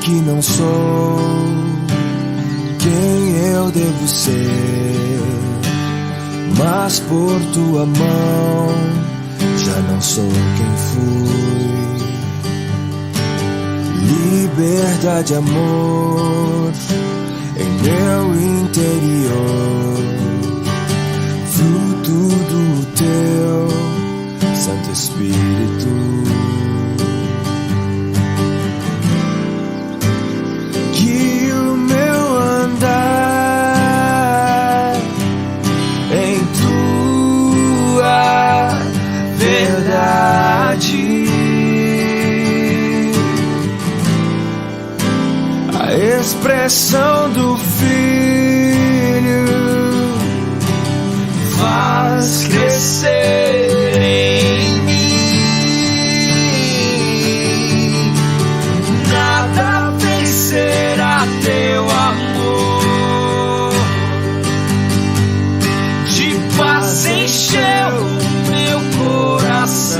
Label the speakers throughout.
Speaker 1: que não sou quem eu devo ser, mas por tua mão já não sou quem fui. Liberdade, amor em meu interior, fruto do teu Santo Espírito. Que o meu andar em tua verdade, a expressão do Filho faz crescer em mim. Nada vencerá teu amor, de paz encheu meu coração,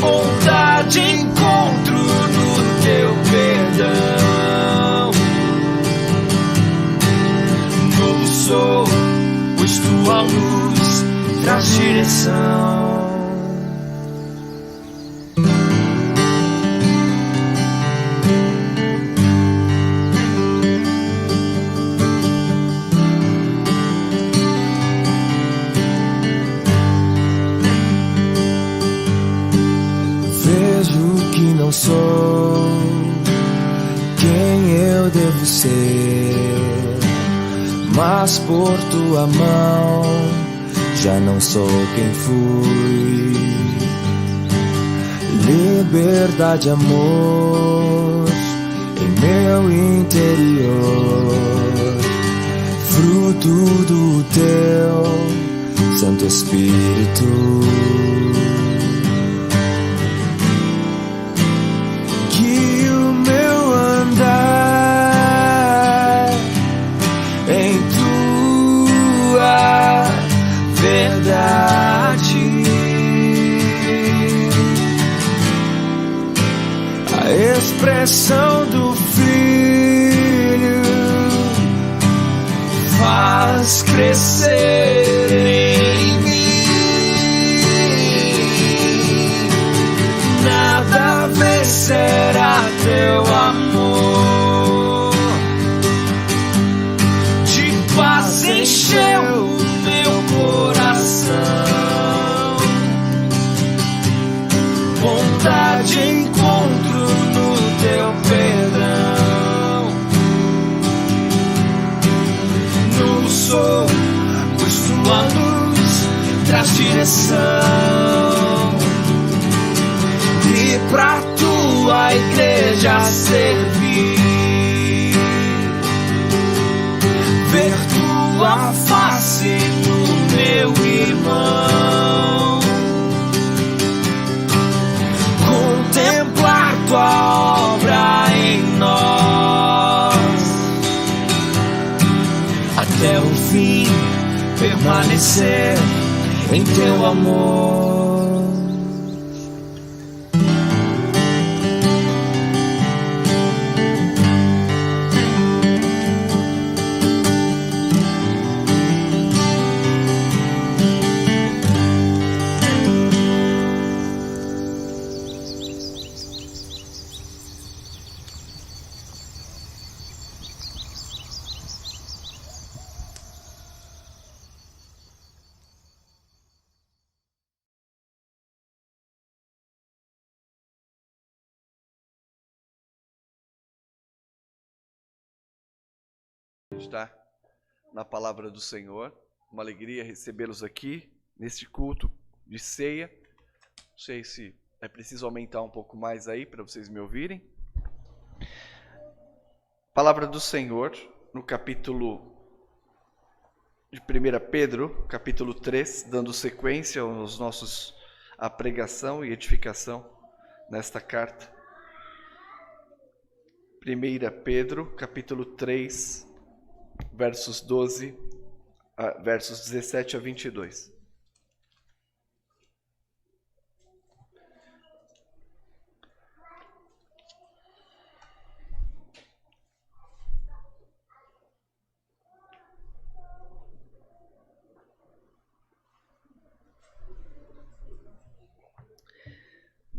Speaker 1: bondade encontro no teu perdão. Novo sou, pois tua luz traz direção. Vejo que não sou quem eu devo ser, mas por tua mão já não sou quem fui. Liberdade, amor em meu interior, fruto do teu Santo Espírito. Que o meu andar em tua verdade, a expressão do Filho faz crescer em mim. Nada vencerá teu amor, de paz encheu meu coração, bondade encontro no teu perdão. Novo sou, pois tua luz traz direção, e pra tua igreja servir, ver tua face no meu irmão, contemplar tua obra em nós, até o fim permanecer em teu amor.
Speaker 2: Está na palavra do Senhor. Uma alegria recebê-los aqui neste culto de ceia. Não sei se é preciso aumentar um pouco mais aí para vocês me ouvirem. Palavra do Senhor no capítulo de 1 Pedro, capítulo 3, dando sequência à pregação e edificação nesta carta. 1 Pedro, capítulo 3, versos 17 a 22.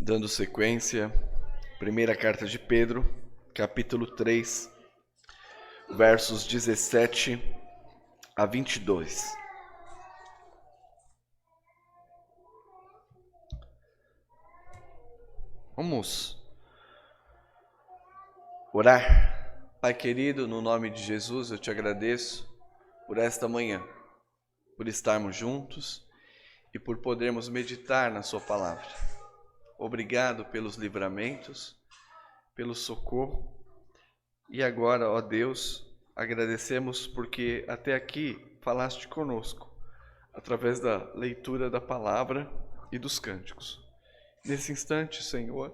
Speaker 2: Dando sequência, primeira carta de Pedro, capítulo 3, versos 17 a 22. Vamos orar. Pai querido, no nome de Jesus, eu te agradeço por esta manhã, por estarmos juntos e por podermos meditar na sua palavra. Obrigado pelos livramentos, pelo socorro. E agora, ó Deus, agradecemos porque até aqui falaste conosco, através da leitura da palavra e dos cânticos. Nesse instante, Senhor,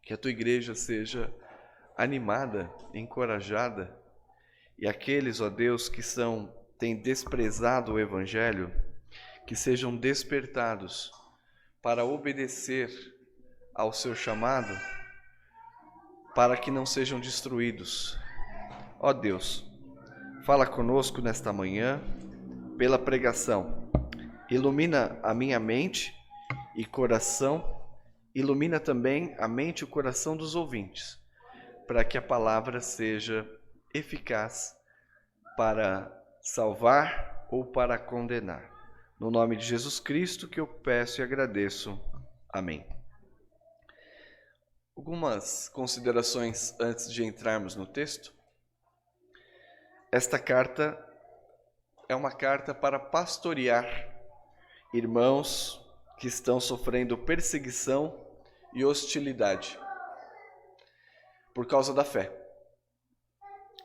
Speaker 2: que a tua igreja seja animada, encorajada, e aqueles, ó Deus, que têm desprezado o Evangelho, que sejam despertados para obedecer ao seu chamado, para que não sejam destruídos. Ó Deus, fala conosco nesta manhã, pela pregação. Ilumina a minha mente e coração, ilumina também a mente e o coração dos ouvintes, para que a palavra seja eficaz para salvar ou para condenar. No nome de Jesus Cristo que eu peço e agradeço. Amém. Algumas considerações antes de entrarmos no texto. Esta carta é uma carta para pastorear irmãos que estão sofrendo perseguição e hostilidade por causa da fé.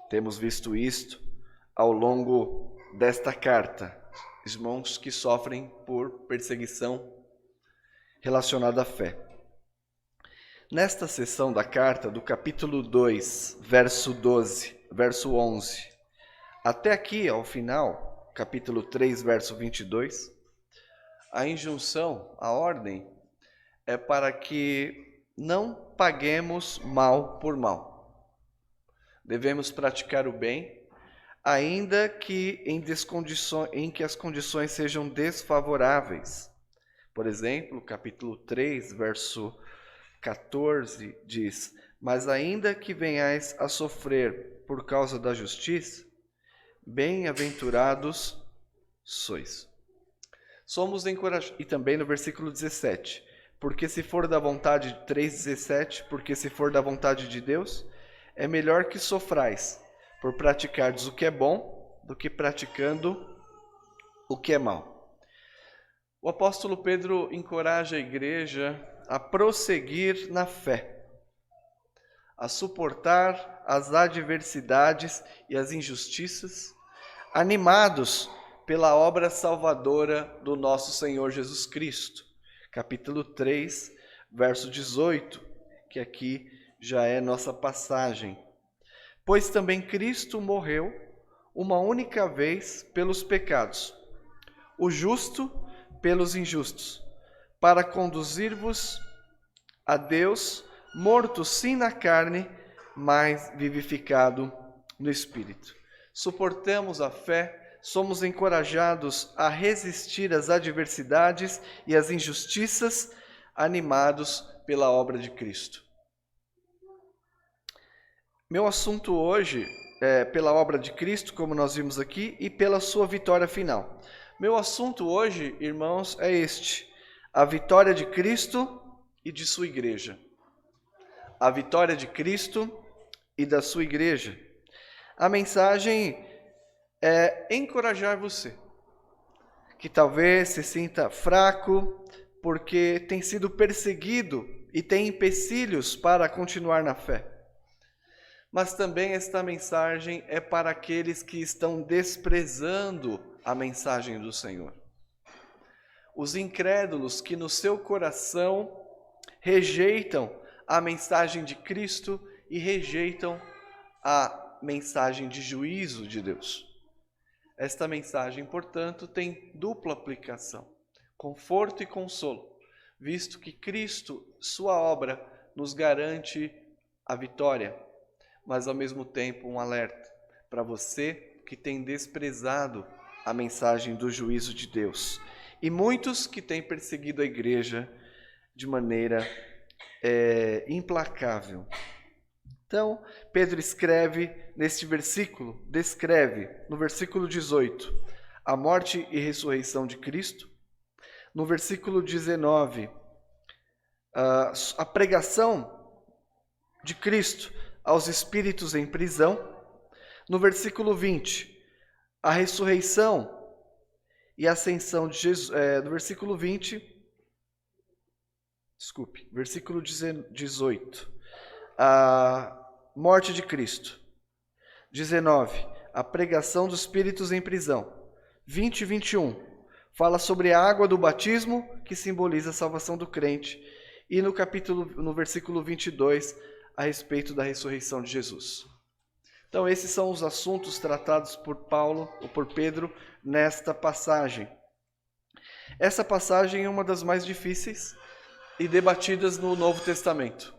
Speaker 2: Temos visto isto ao longo desta carta. Irmãos que sofrem por perseguição relacionada à fé. Nesta seção da carta, do capítulo 2, verso 11, até aqui ao final, capítulo 3, verso 22, a injunção, a ordem, é para que não paguemos mal por mal. Devemos praticar o bem, ainda que em que as condições sejam desfavoráveis. Por exemplo, capítulo 3, verso 14 diz: mas ainda que venhais a sofrer por causa da justiça, bem-aventurados sois. Somos encorajados. E também no versículo 17, porque se for da vontade, 3:17, porque se for da vontade de Deus, é melhor que sofrais por praticardes o que é bom, do que praticando o que é mal. O apóstolo Pedro encoraja a igreja a prosseguir na fé, a suportar as adversidades e as injustiças, animados pela obra salvadora do nosso Senhor Jesus Cristo. Capítulo 3, verso 18, que aqui já é nossa passagem. Pois também Cristo morreu uma única vez pelos pecados, o justo pelos injustos, para conduzir-vos a Deus, morto sim na carne, mas vivificado no Espírito. Suportamos a fé, somos encorajados a resistir às adversidades e às injustiças, animados pela obra de Cristo. Meu assunto hoje é pela obra de Cristo, como nós vimos aqui, e pela sua vitória final. Meu assunto hoje, irmãos, é este: a vitória de Cristo e de sua igreja. A vitória de Cristo e da sua igreja. A mensagem é encorajar você, que talvez se sinta fraco, porque tem sido perseguido e tem empecilhos para continuar na fé. Mas também esta mensagem é para aqueles que estão desprezando a mensagem do Senhor. Os incrédulos que no seu coração rejeitam a mensagem de Cristo e rejeitam a mensagem de juízo de Deus. Esta mensagem, portanto, tem dupla aplicação, conforto e consolo, visto que Cristo, sua obra, nos garante a vitória, mas ao mesmo tempo um alerta para você que tem desprezado a mensagem do juízo de Deus, e muitos que têm perseguido a igreja de maneira implacável. Então, Pedro escreve neste versículo, descreve no versículo 18 a morte e ressurreição de Cristo. No versículo 19, a pregação de Cristo aos espíritos em prisão. No versículo 20, a ressurreição e ascensão de Jesus. No versículo 18, a morte de Cristo. 19, a pregação dos espíritos em prisão. 20 e 21, fala sobre a água do batismo, que simboliza a salvação do crente. E no versículo 22, a respeito da ressurreição de Jesus. Então, esses são os assuntos tratados por Paulo, ou por Pedro, nesta passagem. Essa passagem é uma das mais difíceis e debatidas no Novo Testamento.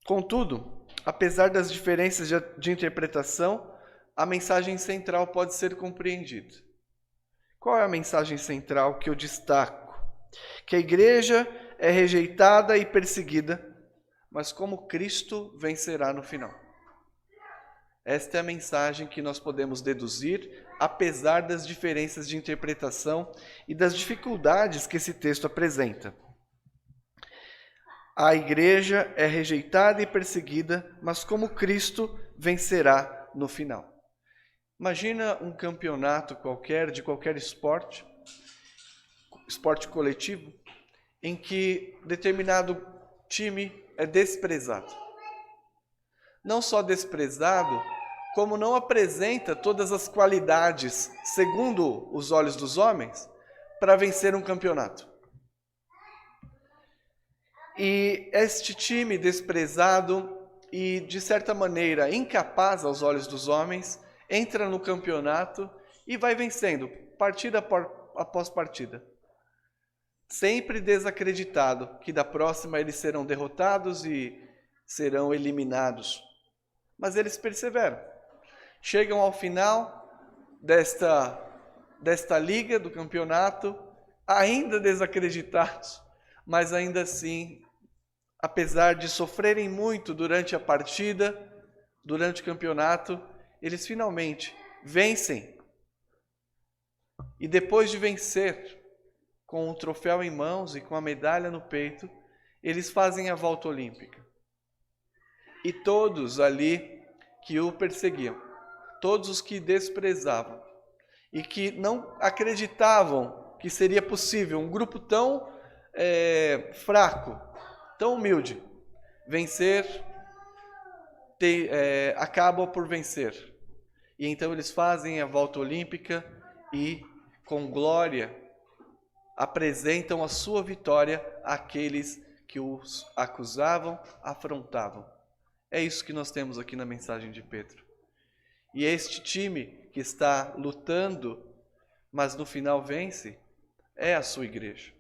Speaker 2: Contudo, apesar das diferenças de interpretação, a mensagem central pode ser compreendida. Qual é a mensagem central que eu destaco? Que a igreja é rejeitada e perseguida, mas como Cristo vencerá no final. Esta é a mensagem que nós podemos deduzir, apesar das diferenças de interpretação e das dificuldades que esse texto apresenta. A igreja é rejeitada e perseguida, mas como Cristo vencerá no final. Imagina um campeonato qualquer, de qualquer esporte coletivo, em que determinado time é desprezado. Não só desprezado, como não apresenta todas as qualidades, segundo os olhos dos homens, para vencer um campeonato. E este time desprezado e, de certa maneira, incapaz aos olhos dos homens, entra no campeonato e vai vencendo, partida após partida. Sempre desacreditado que da próxima eles serão derrotados e serão eliminados. Mas eles perseveram. Chegam ao final desta liga, do campeonato, ainda desacreditados, mas ainda assim, apesar de sofrerem muito durante a partida, durante o campeonato, eles finalmente vencem. E depois de vencer, com o troféu em mãos e com a medalha no peito, eles fazem a volta olímpica. E todos ali que o perseguiam, todos os que desprezavam e que não acreditavam que seria possível um grupo tão fraco, tão humilde, vencer, acabam por vencer. E então eles fazem a volta olímpica e, com glória, apresentam a sua vitória àqueles que os acusavam, afrontavam. É isso que nós temos aqui na mensagem de Pedro. E este time que está lutando, mas no final vence, é a sua igreja.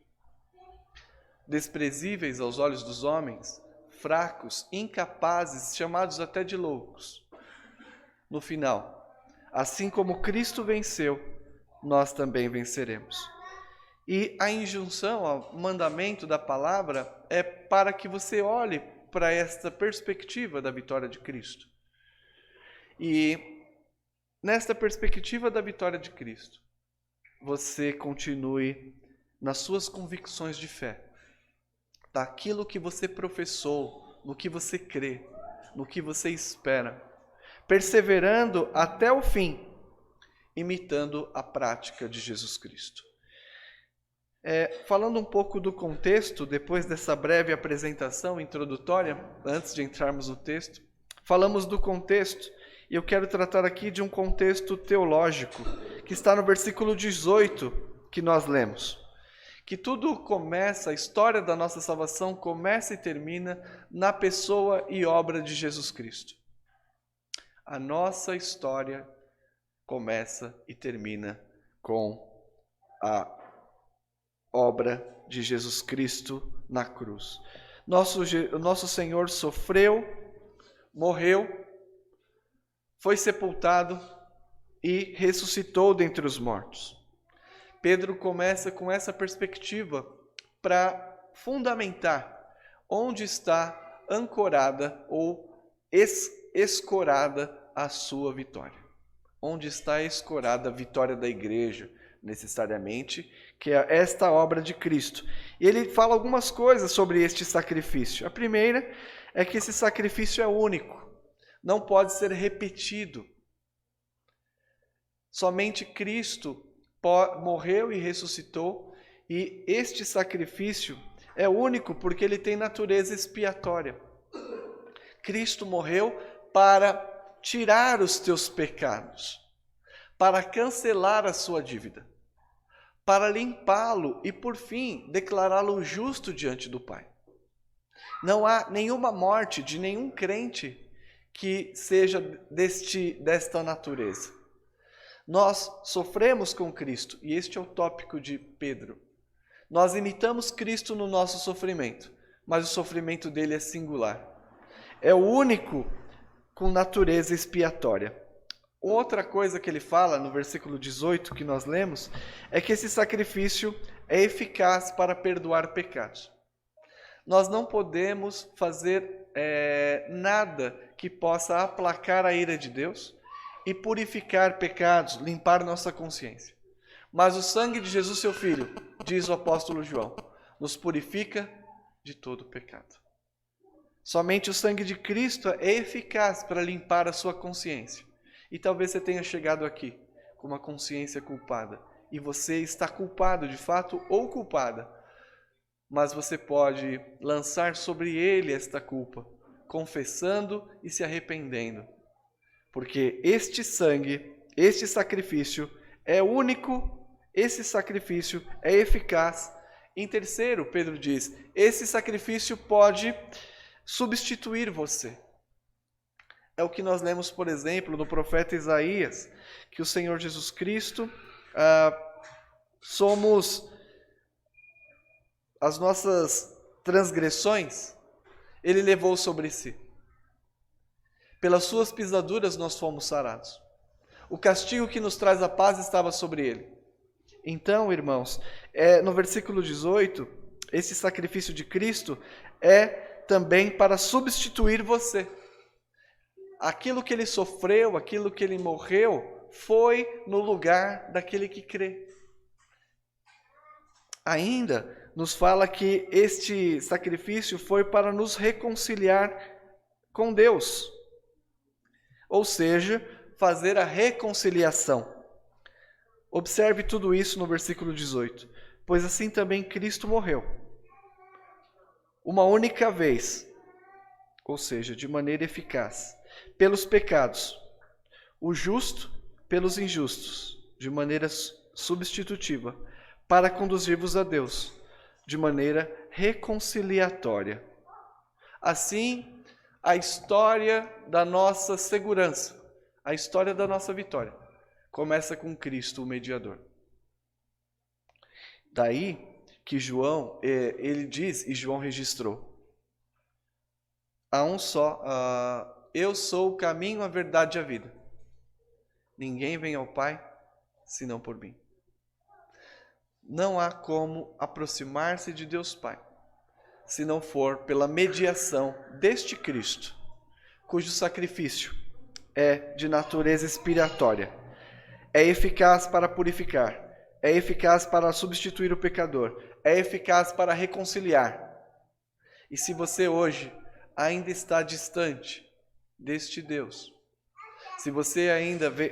Speaker 2: Desprezíveis aos olhos dos homens, fracos, incapazes, chamados até de loucos. No final, assim como Cristo venceu, nós também venceremos. E a injunção, o mandamento da palavra é para que você olhe para esta perspectiva da vitória de Cristo. E nesta perspectiva da vitória de Cristo, você continue nas suas convicções de fé, daquilo que você professou, no que você crê, no que você espera, perseverando até o fim, imitando a prática de Jesus Cristo. Falando um pouco do contexto, depois dessa breve apresentação introdutória, antes de entrarmos no texto, falamos do contexto, e eu quero tratar aqui de um contexto teológico, que está no versículo 18 que nós lemos. Que tudo começa, a história da nossa salvação começa e termina na pessoa e obra de Jesus Cristo. A nossa história começa e termina com a obra de Jesus Cristo na cruz. Nosso Senhor sofreu, morreu, foi sepultado e ressuscitou dentre os mortos. Pedro começa com essa perspectiva para fundamentar onde está ancorada ou escorada a sua vitória. Onde está escorada a vitória da igreja, necessariamente, que é esta obra de Cristo. E ele fala algumas coisas sobre este sacrifício. A primeira é que esse sacrifício é único, não pode ser repetido. Somente Cristo morreu e ressuscitou, e este sacrifício é único porque ele tem natureza expiatória. Cristo morreu para tirar os teus pecados, para cancelar a sua dívida, para limpá-lo e, por fim, declará-lo justo diante do Pai. Não há nenhuma morte de nenhum crente que seja desta natureza. Nós sofremos com Cristo, e este é o tópico de Pedro. Nós imitamos Cristo no nosso sofrimento, mas o sofrimento dele é singular. É o único com natureza expiatória. Outra coisa que ele fala no versículo 18 que nós lemos, é que esse sacrifício é eficaz para perdoar pecados. Nós não podemos fazer nada que possa aplacar a ira de Deus e purificar pecados, limpar nossa consciência. Mas o sangue de Jesus, seu Filho, diz o apóstolo João, nos purifica de todo pecado. Somente o sangue de Cristo é eficaz para limpar a sua consciência. E talvez você tenha chegado aqui com uma consciência culpada. E você está culpado de fato ou culpada. Mas você pode lançar sobre ele esta culpa, confessando e se arrependendo. Porque este sangue, este sacrifício é único, esse sacrifício é eficaz. Em terceiro, Pedro diz, esse sacrifício pode substituir você. É o que nós lemos, por exemplo, no profeta Isaías, que o Senhor Jesus Cristo, as nossas transgressões, ele levou sobre si. Pelas suas pisaduras nós fomos sarados. O castigo que nos traz a paz estava sobre ele. Então, irmãos, no versículo 18, esse sacrifício de Cristo é também para substituir você. Aquilo que ele sofreu, aquilo que ele morreu, foi no lugar daquele que crê. Ainda nos fala que este sacrifício foi para nos reconciliar com Deus. Ou seja, fazer a reconciliação. Observe tudo isso no versículo 18. Pois assim também Cristo morreu. Uma única vez, ou seja, de maneira eficaz, pelos pecados, o justo pelos injustos, de maneira substitutiva, para conduzir-vos a Deus, de maneira reconciliatória. Assim, a história da nossa segurança, a história da nossa vitória, começa com Cristo, o mediador. Daí que João, ele diz, e João registrou, há um só, eu sou o caminho, a verdade e a vida. Ninguém vem ao Pai, senão por mim. Não há como aproximar-se de Deus Pai, se não for pela mediação deste Cristo, cujo sacrifício é de natureza expiatória, é eficaz para purificar, é eficaz para substituir o pecador, é eficaz para reconciliar. E se você hoje ainda está distante deste Deus, se você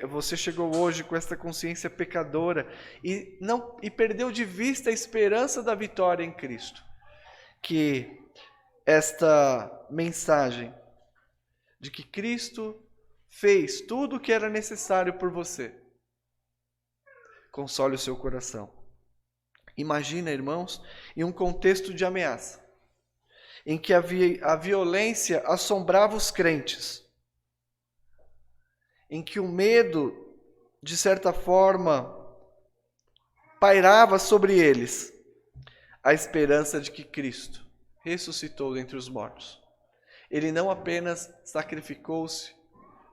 Speaker 2: você chegou hoje com esta consciência pecadora e perdeu de vista a esperança da vitória em Cristo, que esta mensagem de que Cristo fez tudo o que era necessário por você, console o seu coração. Imagina, irmãos, em um contexto de ameaça, em que a violência assombrava os crentes, em que o medo, de certa forma, pairava sobre eles, a esperança de que Cristo ressuscitou dentre os mortos. Ele não apenas sacrificou-se,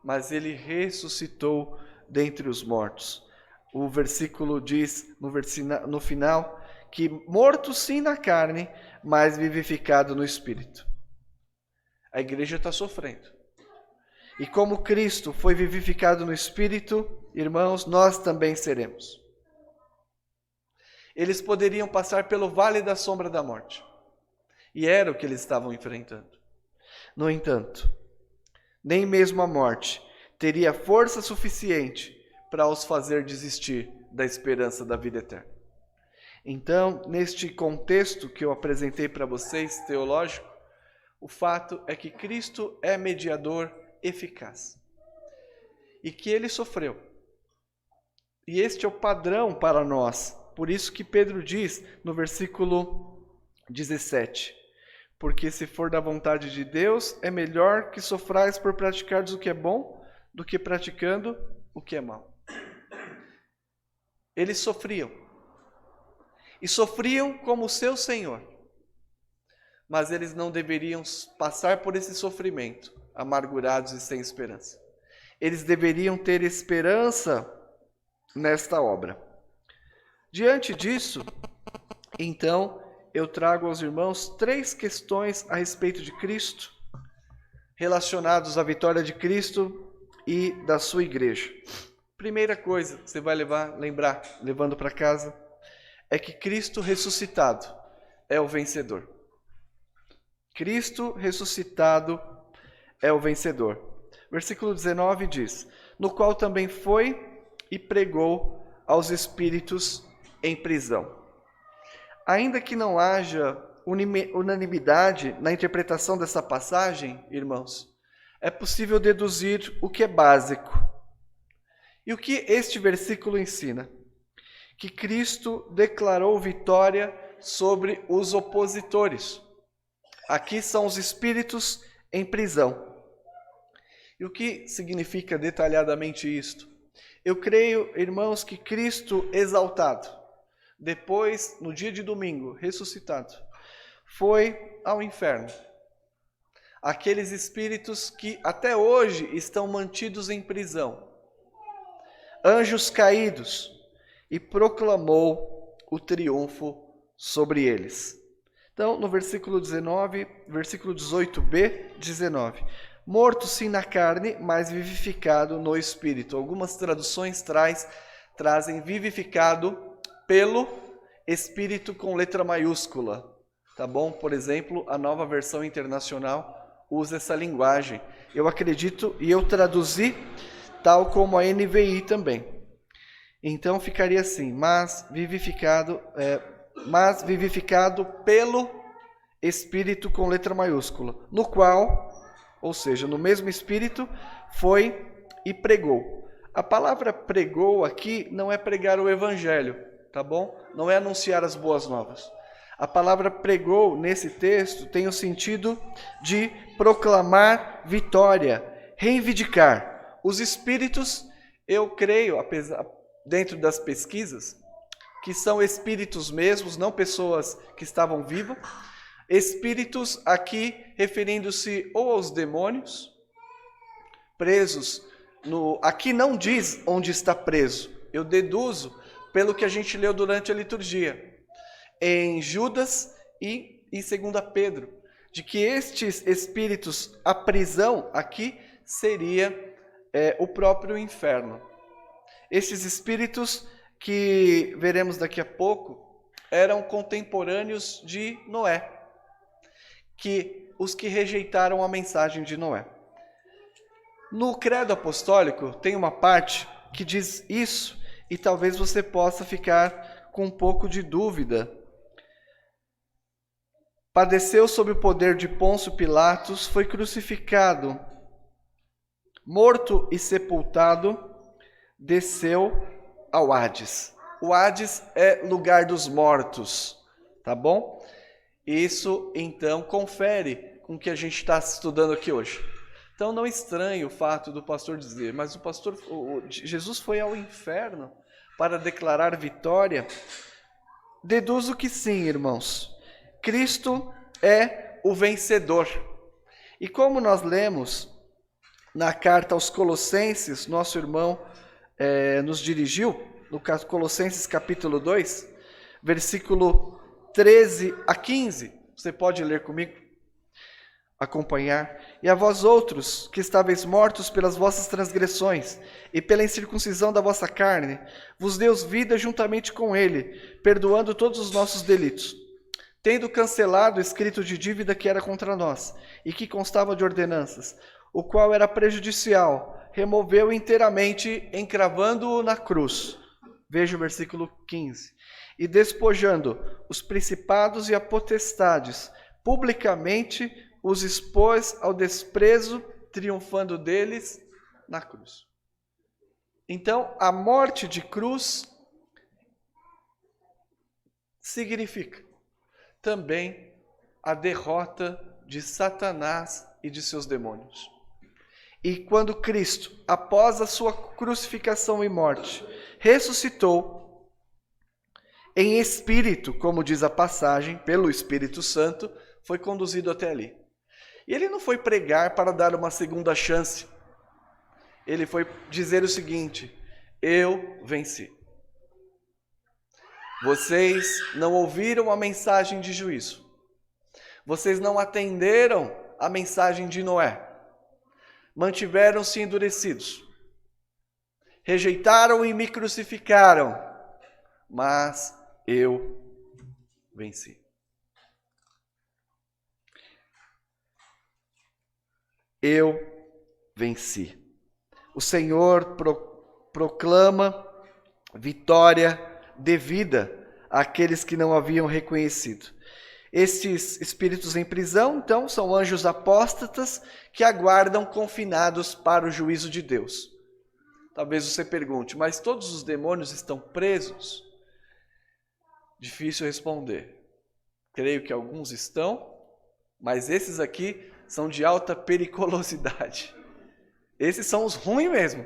Speaker 2: mas ele ressuscitou dentre os mortos. O versículo diz, no final, que morto sim na carne, mas vivificado no Espírito. A igreja está sofrendo. E como Cristo foi vivificado no Espírito, irmãos, nós também seremos. Eles poderiam passar pelo vale da sombra da morte. E era o que eles estavam enfrentando. No entanto, nem mesmo a morte teria força suficiente para os fazer desistir da esperança da vida eterna. Então, neste contexto que eu apresentei para vocês, teológico, o fato é que Cristo é mediador eficaz. E que ele sofreu. E este é o padrão para nós. Por isso que Pedro diz no versículo 17: porque se for da vontade de Deus, é melhor que sofrais por praticardes o que é bom, do que praticando o que é mal. Eles sofriam. E sofriam como o seu Senhor. Mas eles não deveriam passar por esse sofrimento, amargurados e sem esperança. Eles deveriam ter esperança nesta obra. Diante disso, então, eu trago aos irmãos 3 questões a respeito de Cristo, relacionados à vitória de Cristo e da sua igreja. Primeira coisa que você vai levando para casa, é que Cristo ressuscitado é o vencedor. Cristo ressuscitado é o vencedor. Versículo 19 diz: no qual também foi e pregou aos espíritos em prisão. Ainda que não haja unanimidade na interpretação dessa passagem, irmãos, é possível deduzir o que é básico. E o que este versículo ensina? Que Cristo declarou vitória sobre os opositores. Aqui são os espíritos em prisão. E o que significa detalhadamente isto? Eu creio, irmãos, que Cristo exaltado, depois, no dia de domingo, ressuscitado, foi ao inferno. Aqueles espíritos que até hoje estão mantidos em prisão. Anjos caídos, e proclamou o triunfo sobre eles. Então, no versículo 19, versículo 18b, 19. Morto sim na carne, mas vivificado no Espírito. Algumas traduções trazem vivificado pelo Espírito com letra maiúscula. Tá bom? Por exemplo, a Nova Versão Internacional usa essa linguagem. Eu acredito e eu traduzi tal como a NVI também. Então ficaria assim: mas vivificado pelo Espírito com letra maiúscula, no qual, ou seja, no mesmo Espírito, foi e pregou. A palavra pregou aqui não é pregar o Evangelho, tá bom? Não é anunciar as boas novas. A palavra pregou nesse texto tem o sentido de proclamar vitória, reivindicar. Os espíritos, eu creio, dentro das pesquisas, que são espíritos mesmos, não pessoas que estavam vivas. Espíritos aqui referindo-se ou aos demônios, presos. Aqui não diz onde está preso. Eu deduzo pelo que a gente leu durante a liturgia. Em Judas e em 2 Pedro. De que estes espíritos, a prisão aqui seria o próprio inferno. Estes espíritos que veremos daqui a pouco eram contemporâneos de Noé. Os que rejeitaram a mensagem de Noé. No credo apostólico tem uma parte que diz isso e talvez você possa ficar com um pouco de dúvida. Padeceu sob o poder de Pôncio Pilatos, foi crucificado, morto e sepultado, desceu ao Hades. O Hades é lugar dos mortos, tá bom? Isso, então, confere com o que a gente está estudando aqui hoje. Então, não estranhe o fato do pastor dizer, mas Jesus foi ao inferno para declarar vitória. Deduzo que sim, irmãos. Cristo é o vencedor. E como nós lemos na carta aos Colossenses, nosso irmão nos dirigiu, no Colossenses capítulo 2, versículo 13 a 15. Você pode ler comigo? Acompanhar. E a vós outros, que estáveis mortos pelas vossas transgressões e pela incircuncisão da vossa carne, vos deu vida juntamente com ele, perdoando todos os nossos delitos, tendo cancelado o escrito de dívida que era contra nós, e que constava de ordenanças, o qual era prejudicial, removeu inteiramente, encravando-o na cruz. Veja o versículo 15. E despojando os principados e as potestades, publicamente os expôs ao desprezo, triunfando deles na cruz. Então, a morte de cruz significa também a derrota de Satanás e de seus demônios. E quando Cristo, após a sua crucificação e morte, ressuscitou em espírito, como diz a passagem, pelo Espírito Santo, foi conduzido até ali. E ele não foi pregar para dar uma segunda chance. Ele foi dizer o seguinte: eu venci. Vocês não ouviram a mensagem de juízo. Vocês não atenderam a mensagem de Noé. Mantiveram-se endurecidos. Rejeitaram e me crucificaram. Mas eu venci. Eu venci. O Senhor proclama vitória devida àqueles que não haviam reconhecido. Estes espíritos em prisão, então, são anjos apóstatas que aguardam confinados para o juízo de Deus. Talvez você pergunte, mas todos os demônios estão presos? Difícil responder. Creio que alguns estão, mas esses aqui são de alta periculosidade. Esses são os ruins mesmo.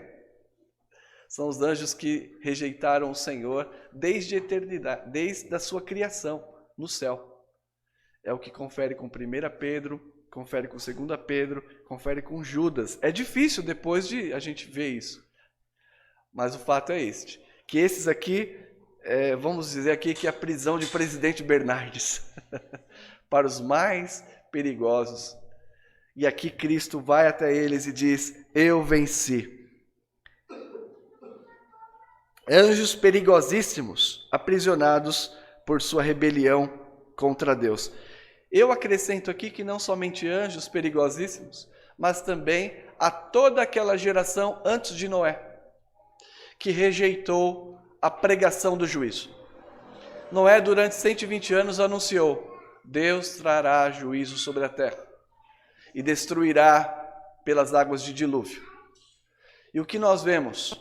Speaker 2: São os anjos que rejeitaram o Senhor desde a eternidade, desde a sua criação no céu. É o que confere com 1 Pedro, confere com 2 Pedro, confere com Judas. É difícil depois de a gente ver isso. Mas o fato é este, que esses aqui, vamos dizer aqui que é a prisão de Presidente Bernardes, para os mais perigosos. E aqui Cristo vai até eles e diz, eu venci. Anjos perigosíssimos, aprisionados por sua rebelião contra Deus. Eu acrescento aqui que não somente anjos perigosíssimos, mas também a toda aquela geração antes de Noé, que rejeitou a pregação do juízo. Noé, durante 120 anos, anunciou, Deus trará juízo sobre a terra e destruirá pelas águas de dilúvio. E o que nós vemos?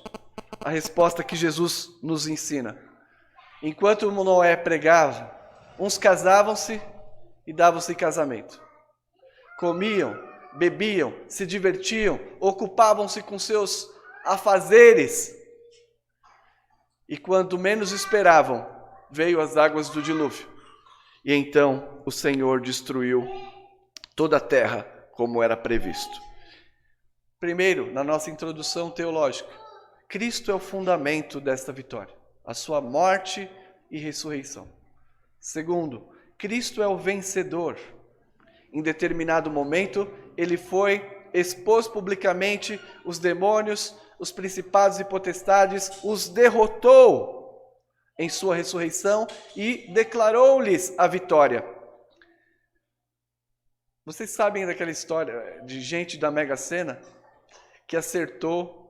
Speaker 2: A resposta que Jesus nos ensina. Enquanto Noé pregava, uns casavam-se e davam-se em casamento. Comiam, bebiam, se divertiam, ocupavam-se com seus afazeres. E quando menos esperavam, veio as águas do dilúvio. E então o Senhor destruiu toda a terra como era previsto. Primeiro, na nossa introdução teológica, Cristo é o fundamento desta vitória, a sua morte e ressurreição. Segundo, Cristo é o vencedor. Em determinado momento, ele expôs publicamente os demônios, os principados e potestades, os derrotou em sua ressurreição e declarou-lhes a vitória. Vocês sabem daquela história de gente da Mega Sena que acertou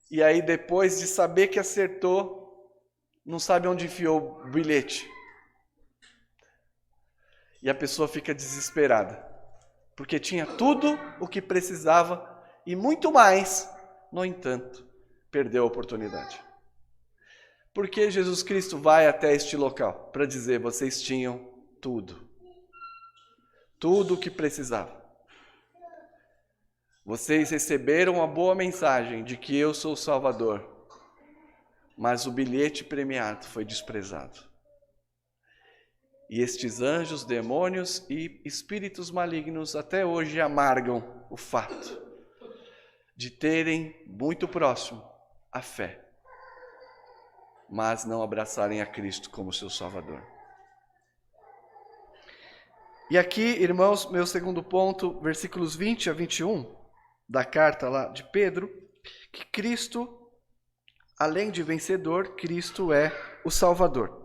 Speaker 2: e aí depois de saber que acertou, não sabe onde enfiou o bilhete. E a pessoa fica desesperada, porque tinha tudo o que precisava e muito mais, no entanto, perdeu a oportunidade. Porque Jesus Cristo vai até este local para dizer, vocês tinham tudo. Tudo o que precisavam. Vocês receberam a boa mensagem de que eu sou o Salvador, mas o bilhete premiado foi desprezado. E estes anjos, demônios e espíritos malignos até hoje amargam o fato de terem muito próximo a fé. mas não abraçarem a Cristo como seu Salvador. E aqui, irmãos, meu segundo ponto, versículos 20 a 21 da carta lá de Pedro, que Cristo, além de vencedor, Cristo é o Salvador.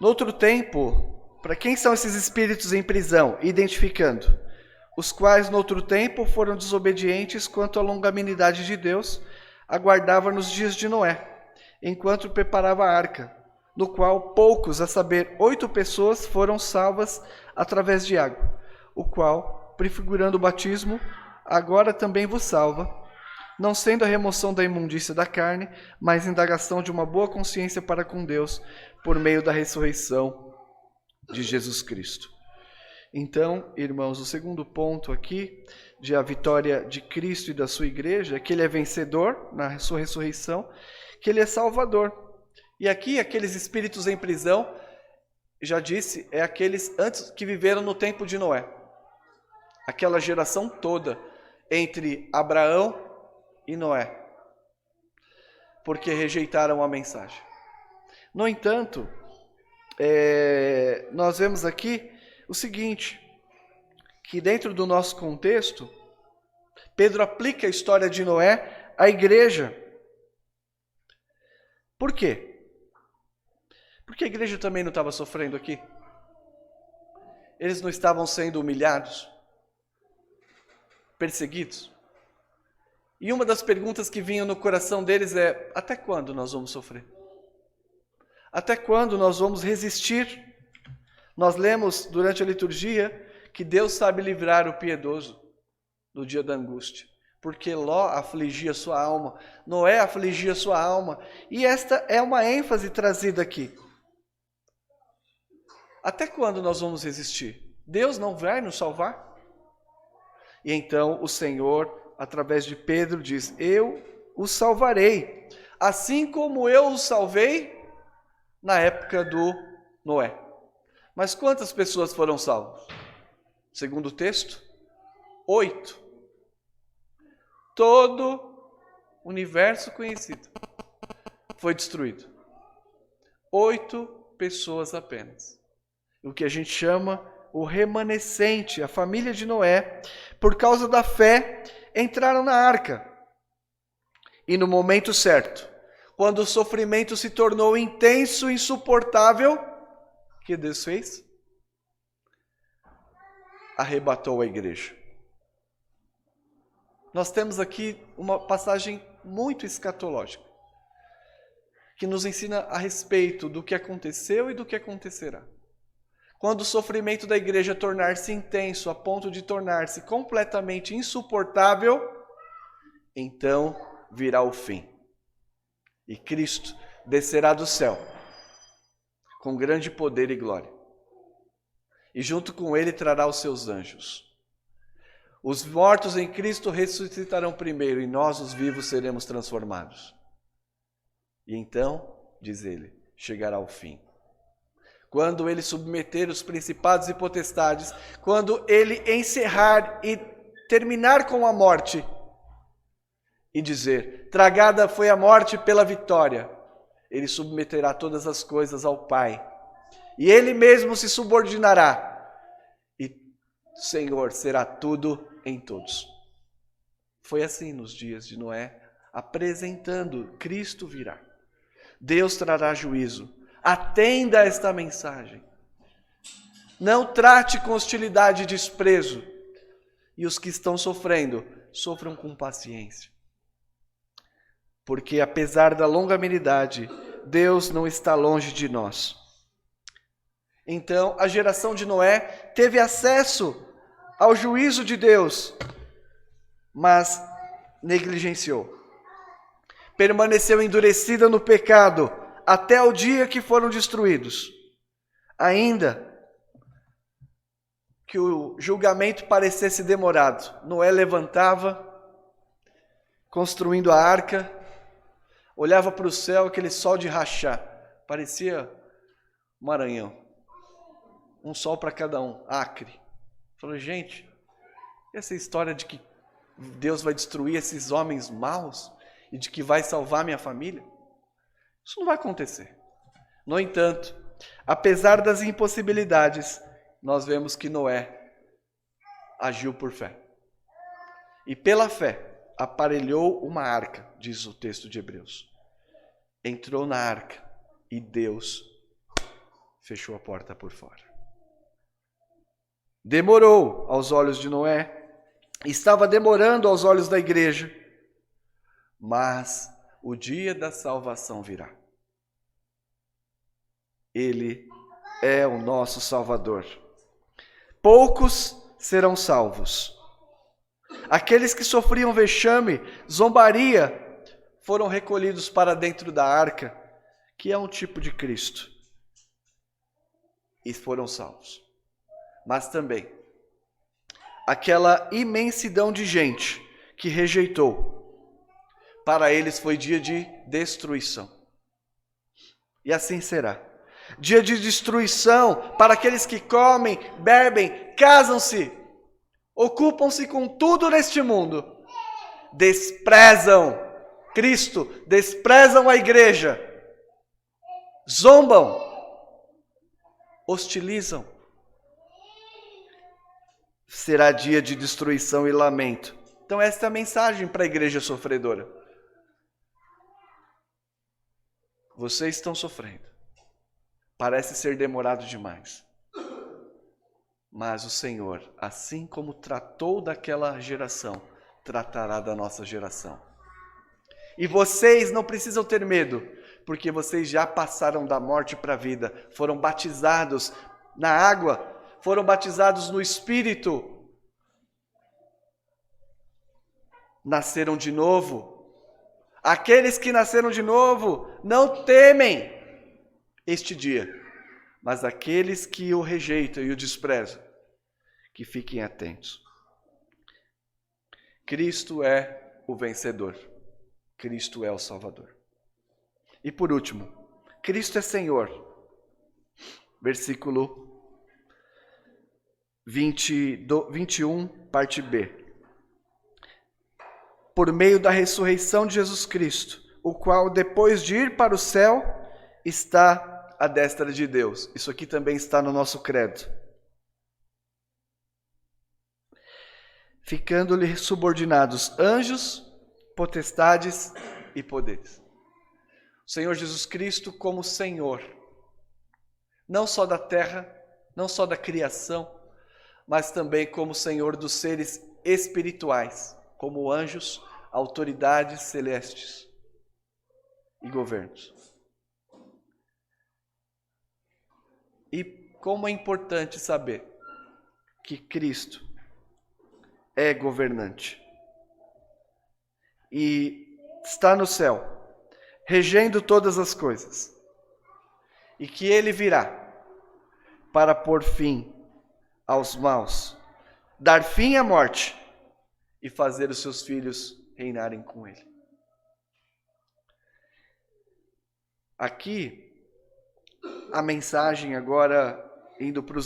Speaker 2: No outro tempo, para quem são esses espíritos em prisão? Identificando, os quais no outro tempo foram desobedientes quanto à longanimidade de Deus, aguardava nos dias de Noé, enquanto preparava a arca, no qual poucos, a saber, 8 pessoas, foram salvas através de água, o qual, prefigurando o batismo, agora também vos salva, não sendo a remoção da imundícia da carne, mas indagação de uma boa consciência para com Deus, por meio da ressurreição de Jesus Cristo. Então, irmãos, o segundo ponto aqui, de a vitória de Cristo e da sua igreja, é que ele é vencedor na sua ressurreição, que ele é salvador. E aqui, aqueles espíritos em prisão, já disse, é aqueles antes que viveram no tempo de Noé. Aquela geração toda entre Abraão e Noé, porque rejeitaram a mensagem. No entanto, nós vemos aqui o seguinte, que dentro do nosso contexto, Pedro aplica a história de Noé à igreja. Por quê? Porque a igreja também não estava sofrendo aqui? Eles não estavam sendo humilhados? Perseguidos? E uma das perguntas que vinham no coração deles é: até quando nós vamos sofrer? Até quando nós vamos resistir? Nós lemos durante a liturgia que Deus sabe livrar o piedoso no dia da angústia, porque Ló afligia sua alma, Noé afligia sua alma, e esta é uma ênfase trazida aqui. Até quando nós vamos resistir? Deus não vai nos salvar? E então o Senhor, através de Pedro, diz: eu o salvarei, assim como eu o salvei na época do Noé. Mas quantas pessoas foram salvas? Segundo o texto, 8. Todo o universo conhecido foi destruído. 8 pessoas apenas. O que a gente chama o remanescente, a família de Noé, por causa da fé, entraram na arca. E no momento certo, quando o sofrimento se tornou intenso e insuportável, o que Deus fez? Arrebatou a igreja. Nós temos aqui uma passagem muito escatológica, que nos ensina a respeito do que aconteceu e do que acontecerá. Quando o sofrimento da igreja tornar-se intenso a ponto de tornar-se completamente insuportável, então virá o fim. E Cristo descerá do céu com grande poder e glória. E junto com ele trará os seus anjos. Os mortos em Cristo ressuscitarão primeiro e nós, os vivos, seremos transformados. E então, diz ele, chegará o fim. Quando ele submeter os principados e potestades, quando ele encerrar e terminar com a morte e dizer: tragada foi a morte pela vitória, ele submeterá todas as coisas ao Pai. E ele mesmo se subordinará. E o Senhor será tudo em todos. Foi assim nos dias de Noé, apresentando: Cristo virá. Deus trará juízo. Atenda a esta mensagem. Não trate com hostilidade e desprezo. E os que estão sofrendo, sofram com paciência. Porque apesar da longanimidade, Deus não está longe de nós. Então, a geração de Noé teve acesso ao juízo de Deus, mas negligenciou. Permaneceu endurecida no pecado até o dia que foram destruídos. Ainda que o julgamento parecesse demorado, Noé levantava, construindo a arca, olhava para o céu, aquele sol de rachar, parecia um Maranhão. Um sol para cada um, Acre. Falou: gente, essa história de que Deus vai destruir esses homens maus, e de que vai salvar minha família, isso não vai acontecer. No entanto, apesar das impossibilidades, nós vemos que Noé agiu por fé. E pela fé, aparelhou uma arca, diz o texto de Hebreus. Entrou na arca e Deus fechou a porta por fora. Demorou aos olhos de Noé, estava demorando aos olhos da igreja, mas o dia da salvação virá. Ele é o nosso Salvador. Poucos serão salvos. Aqueles que sofriam vexame, zombaria, foram recolhidos para dentro da arca, que é um tipo de Cristo, e foram salvos. Mas também, aquela imensidão de gente que rejeitou, para eles foi dia de destruição. E assim será. Dia de destruição para aqueles que comem, bebem, casam-se, ocupam-se com tudo neste mundo, desprezam Cristo, desprezam a igreja, zombam, hostilizam. Será dia de destruição e lamento. Então esta é a mensagem para a igreja sofredora. Vocês estão sofrendo. Parece ser demorado demais. Mas o Senhor, assim como tratou daquela geração, tratará da nossa geração. E vocês não precisam ter medo, porque vocês já passaram da morte para a vida, foram batizados na água, foram batizados no Espírito, nasceram de novo. Aqueles que nasceram de novo não temem este dia, mas aqueles que o rejeitam e o desprezam, que fiquem atentos. Cristo é o vencedor. Cristo é o Salvador. E por último, Cristo é Senhor. Versículo 21, parte B. Por meio da ressurreição de Jesus Cristo, o qual, depois de ir para o céu, está à destra de Deus. Isso aqui também está no nosso credo. Ficando-lhe subordinados anjos, potestades e poderes. O Senhor Jesus Cristo como Senhor, não só da terra, não só da criação, mas também como Senhor dos seres espirituais, como anjos, autoridades celestes e governos. E como é importante saber que Cristo é governante e está no céu, regendo todas as coisas, e que Ele virá para pôr fim aos maus, dar fim à morte e fazer os seus filhos reinarem com Ele. Aqui, a mensagem agora, indo para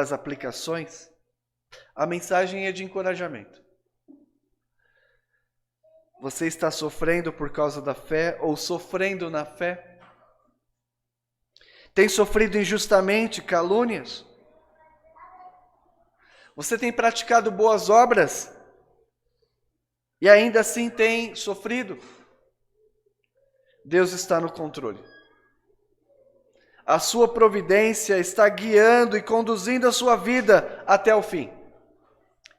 Speaker 2: as aplicações, a mensagem é de encorajamento. Você está sofrendo por causa da fé ou sofrendo na fé? Tem sofrido injustamente calúnias? Você tem praticado boas obras e ainda assim tem sofrido? Deus está no controle. A sua providência está guiando e conduzindo a sua vida até o fim.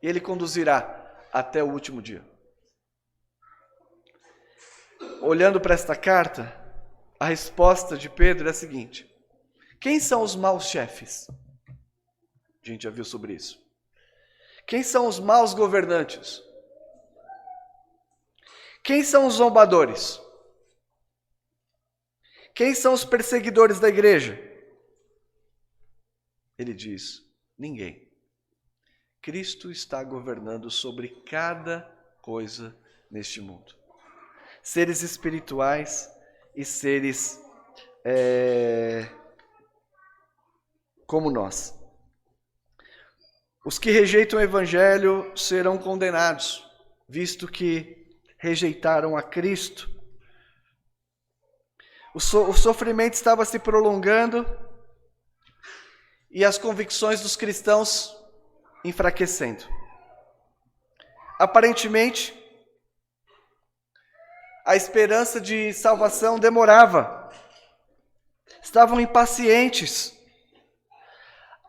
Speaker 2: Ele conduzirá até o último dia. Olhando para esta carta, a resposta de Pedro é a seguinte: quem são os maus chefes? A gente já viu sobre isso. Quem são os maus governantes? Quem são os zombadores? Quem são os perseguidores da igreja? Ele diz: ninguém. Cristo está governando sobre cada coisa neste mundo. Seres espirituais e seres como nós. Os que rejeitam o evangelho serão condenados, visto que rejeitaram a Cristo. O sofrimento estava se prolongando e as convicções dos cristãos enfraquecendo. Aparentemente, a esperança de salvação demorava. Estavam impacientes.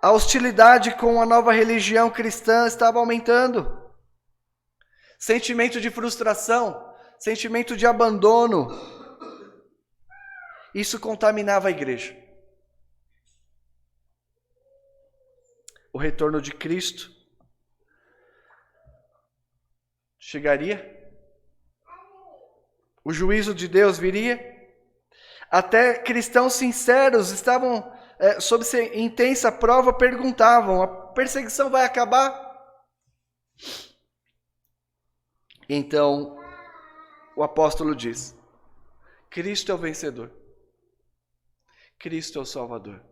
Speaker 2: A hostilidade com a nova religião cristã estava aumentando. Sentimento de frustração, sentimento de abandono. Isso contaminava a igreja. O retorno de Cristo chegaria. O juízo de Deus viria. Até cristãos sinceros estavam sob intensa prova, perguntavam: a perseguição vai acabar? Então, o apóstolo diz: Cristo é o vencedor. Cristo é o Salvador.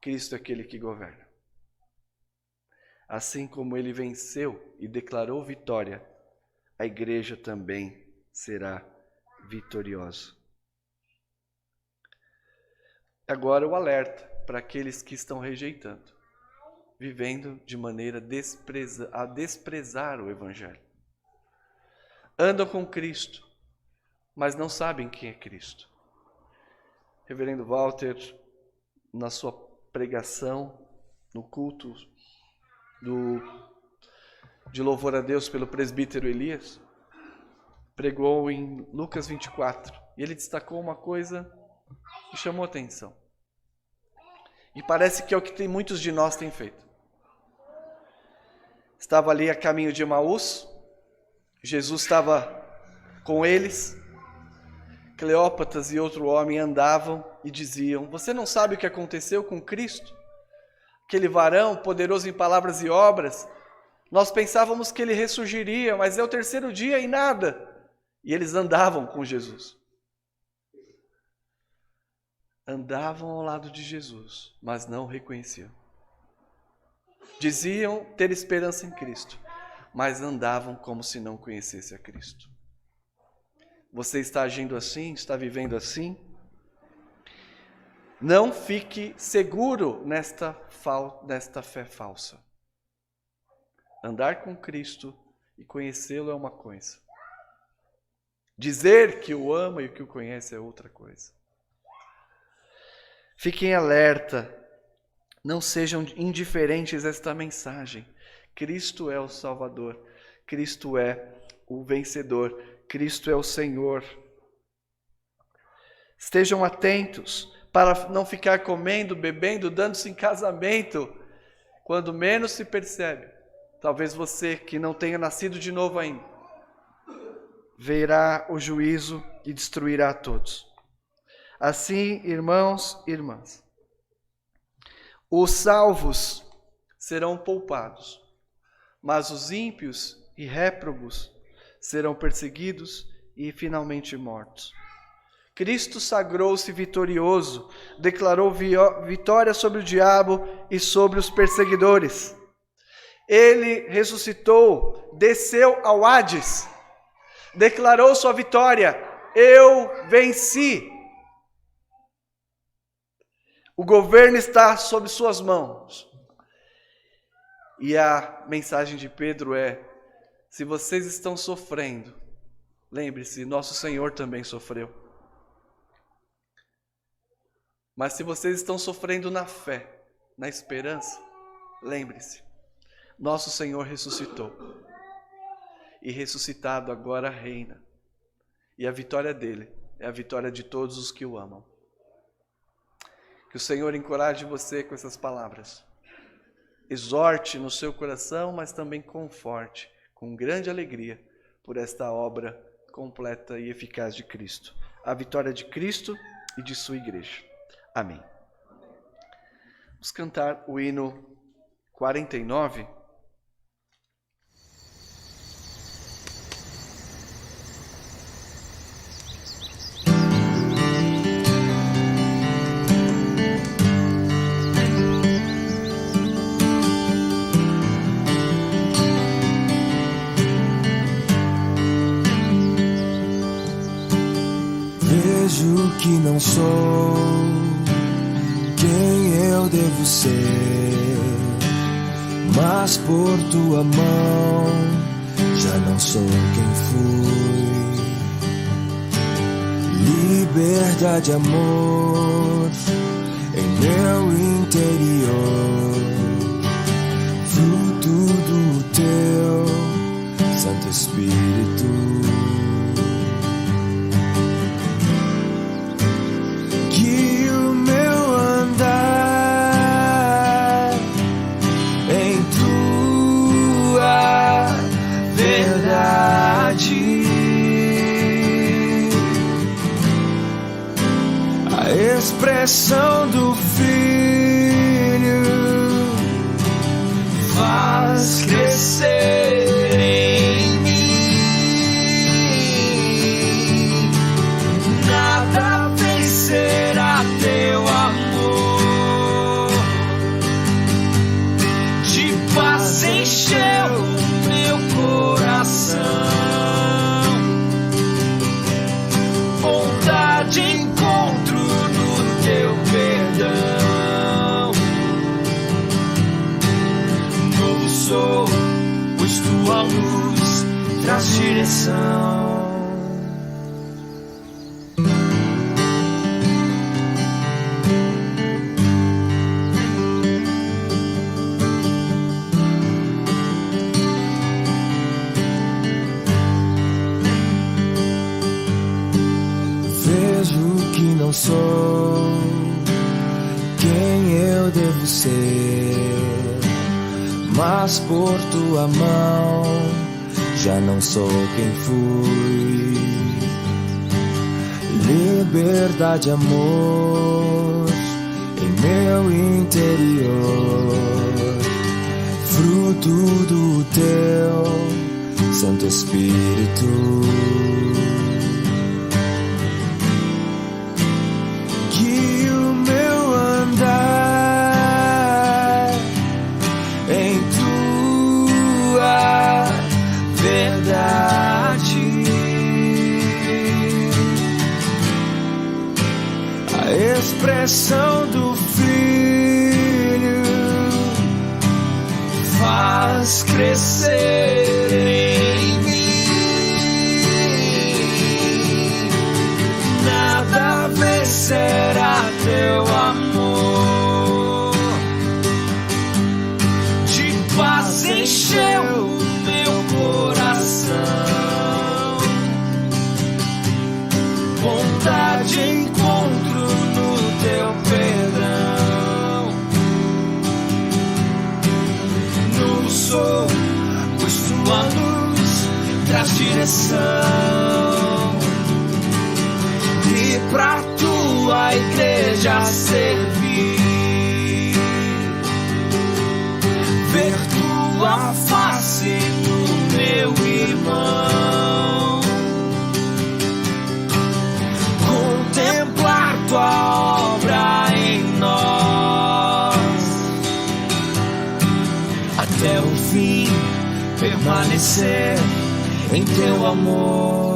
Speaker 2: Cristo é aquele que governa. Assim como ele venceu e declarou vitória, a igreja também será vitoriosa. Agora o alerta para aqueles que estão rejeitando, vivendo de maneira a desprezar o Evangelho. Andam com Cristo, mas não sabem quem é Cristo. Reverendo Walter, na sua pregação, no culto de louvor a Deus pelo presbítero Elias, pregou em Lucas 24. E ele destacou uma coisa que chamou atenção. E parece que é o que muitos de nós têm feito. Estava ali a caminho de Emaús. Jesus estava com eles. Cleópatas e outro homem andavam e diziam: você não sabe o que aconteceu com Cristo? Aquele varão poderoso em palavras e obras. Nós pensávamos que ele ressurgiria, mas é o terceiro dia e nada. E eles andavam com Jesus. Andavam ao lado de Jesus, mas não o reconheciam. Diziam ter esperança em Cristo, mas andavam como se não conhecesse a Cristo. Você está agindo assim? Está vivendo assim? Não fique seguro nesta fé falsa. Andar com Cristo e conhecê-lo é uma coisa. Dizer que o ama e que o conhece é outra coisa. Fiquem alerta. Não sejam indiferentes a esta mensagem. Cristo é o Salvador. Cristo é o vencedor. Cristo é o Senhor. Estejam atentos para não ficar comendo, bebendo, dando-se em casamento, quando menos se percebe. Talvez você que não tenha nascido de novo ainda, verá o juízo e destruirá a todos. Assim, irmãos e irmãs, os salvos serão poupados, mas os ímpios e réprobos serão perseguidos e finalmente mortos. Cristo sagrou-se vitorioso, declarou vitória sobre o diabo e sobre os perseguidores. Ele ressuscitou, desceu ao Hades, declarou sua vitória: eu venci. O governo está sob suas mãos. E a mensagem de Pedro é: se vocês estão sofrendo, lembre-se, nosso Senhor também sofreu. Mas se vocês estão sofrendo na fé, na esperança, lembre-se, nosso Senhor ressuscitou. E ressuscitado agora reina. E a vitória dele é a vitória de todos os que o amam. Que o Senhor encoraje você com essas palavras. Exorte no seu coração, mas também conforte, com grande alegria, por esta obra completa e eficaz de Cristo. A vitória de Cristo e de sua igreja. Amém. Vamos cantar o hino 49.
Speaker 1: que não sou quem eu devo ser, mas por tua mão já não sou quem fui. Liberdade, amor em meu interior, fruto do teu Santo Espírito. Que o meu andar em tua verdade, a expressão do Filho faz crescer em mim. Nada vencerá teu amor, de paz encheu meu coração, bondade encontro no teu perdão. Novo sou, pois tua luz traz direção. Vejo que não sou quem eu devo ser, mas por tua mão já não sou quem fui. Liberdade, amor em meu interior, fruto do teu Santo Espírito. Que o meu andar em tua verdade, a expressão do Filho faz crescer em mim. Nada vencerá teu amor, de paz encheu meu coração, bondade encontro no teu perdão. Novo sou, pois tua luz traz direção, e pra tua igreja servir, ver tua face no meu irmão, contemplar tua obra em nós, até o fim permanecer em teu amor.